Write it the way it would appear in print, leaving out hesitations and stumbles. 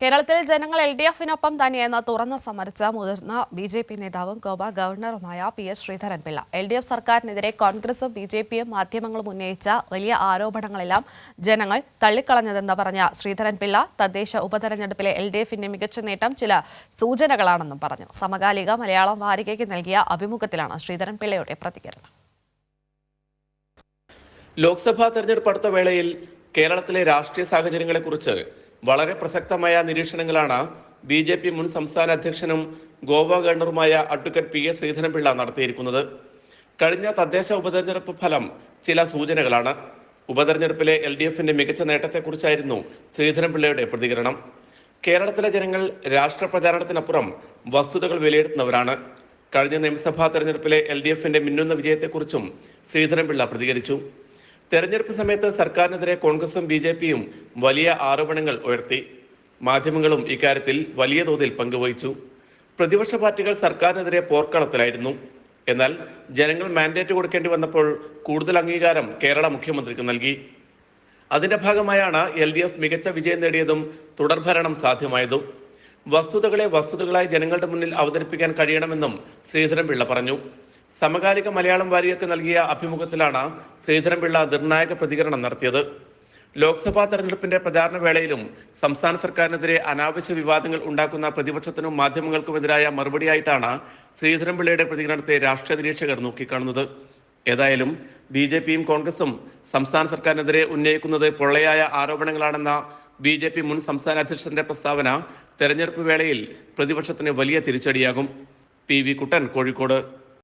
കേരളത്തിൽ ജനങ്ങൾ LDF-നൊപ്പം തന്നെയെന്ന് തുറന്ന് സമരിച്ച മുതിർന്ന BJP നേതാവും ഗോവ ഗവർണറുമായ PS ശ്രീധരൻപിള്ള. LDF സർക്കാരിനെതിരെ കോൺഗ്രസും BJPയും മാധ്യമങ്ങളും ഉന്നയിച്ച വലിയ ആരോപണങ്ങളെല്ലാം ജനങ്ങൾ തള്ളിക്കളഞ്ഞതെന്ന് പറഞ്ഞ ശ്രീധരൻപിള്ള തദ്ദേശ ഉപതെരഞ്ഞെടുപ്പിലെ LDF-ന്റെ മികച്ച നേട്ടം ചില സൂചനകളാണെന്നും പറഞ്ഞു. സമകാലിക മലയാളം വാരികയ്ക്ക് നൽകിയ അഭിമുഖത്തിലാണ് ശ്രീധരൻപിള്ളയുടെ പ്രതികരണം. ലോക്സഭാ തെരഞ്ഞെടുപ്പ് അടുത്ത വേളയിൽ കേരളത്തിലെ രാഷ്ട്രീയ സാഹചര്യങ്ങളെക്കുറിച്ച് വളരെ പ്രസക്തമായ നിരീക്ഷണങ്ങളാണ് BJP മുൻ സംസ്ഥാന അധ്യക്ഷനും ഗോവ ഗവർണറുമായ അഡ്വക്കേറ്റ് PS ശ്രീധരൻപിള്ള നടത്തിയിരിക്കുന്നത്. കഴിഞ്ഞ തദ്ദേശ ഉപതെരഞ്ഞെടുപ്പ് ഫലം ചില സൂചനകളാണ്. ഉപതെരഞ്ഞെടുപ്പിലെ LDF-ന്റെ മികച്ച നേട്ടത്തെക്കുറിച്ചായിരുന്നു ശ്രീധരൻപിള്ളയുടെ പ്രതികരണം. കേരളത്തിലെ ജനങ്ങൾ രാഷ്ട്രീയ പ്രചാരണത്തിനപ്പുറം വസ്തുതകൾ വിലയിരുത്തുന്നവരാണ്. കഴിഞ്ഞ നിയമസഭാ തെരഞ്ഞെടുപ്പിലെ LDF-ന്റെ മിന്നുന്ന വിജയത്തെക്കുറിച്ചും ശ്രീധരൻപിള്ള പ്രതികരിച്ചു. തെരഞ്ഞെടുപ്പ് സമയത്ത് സർക്കാരിനെതിരെ കോൺഗ്രസും BJPയും വലിയ ആരോപണങ്ങൾ ഉയർത്തി. മാധ്യമങ്ങളും ഇക്കാര്യത്തിൽ വലിയ തോതിൽ പങ്കുവഹിച്ചു. പ്രതിപക്ഷ പാർട്ടികൾ സർക്കാരിനെതിരെ പോർക്കളത്തിലായിരുന്നു. എന്നാൽ ജനങ്ങൾ മാൻഡേറ്റ് കൊടുക്കേണ്ടി വന്നപ്പോൾ കൂടുതൽ അംഗീകാരം കേരള മുഖ്യമന്ത്രിക്ക് നൽകി. അതിന്റെ ഭാഗമായാണ് LDF മികച്ച വിജയം നേടിയതും തുടർഭരണം സാധ്യമായതും. വസ്തുതകളെ വസ്തുതകളായി ജനങ്ങളുടെ മുന്നിൽ അവതരിപ്പിക്കാൻ കഴിയണമെന്നും ശ്രീധരൻപിള്ള പറഞ്ഞു. സമകാലിക മലയാളം വാരികയ്ക്ക് നൽകിയ അഭിമുഖത്തിലാണ് ശ്രീധരൻപിള്ള നിർണായക പ്രതികരണം നടത്തിയത്. ലോക്സഭാ തെരഞ്ഞെടുപ്പിന്റെ പ്രചാരണ വേളയിലും സംസ്ഥാന സർക്കാരിനെതിരെ അനാവശ്യ വിവാദങ്ങൾ ഉണ്ടാക്കുന്ന പ്രതിപക്ഷത്തിനും മാധ്യമങ്ങൾക്കുമെതിരായ മറുപടിയായിട്ടാണ് ശ്രീധരൻപിള്ളയുടെ പ്രതികരണത്തെ രാഷ്ട്രീയ നിരീക്ഷകർ നോക്കിക്കാണുന്നത്. ഏതായാലും BJPയും കോൺഗ്രസും സംസ്ഥാന സർക്കാരിനെതിരെ ഉന്നയിക്കുന്നത് പൊള്ളയായ ആരോപണങ്ങളാണെന്ന BJP മുൻ സംസ്ഥാന അധ്യക്ഷന്റെ പ്രസ്താവന തെരഞ്ഞെടുപ്പ് വേളയിൽ പ്രതിപക്ഷത്തിന് വലിയ തിരിച്ചടിയാകും. PV കുട്ടൻ, കോഴിക്കോട്.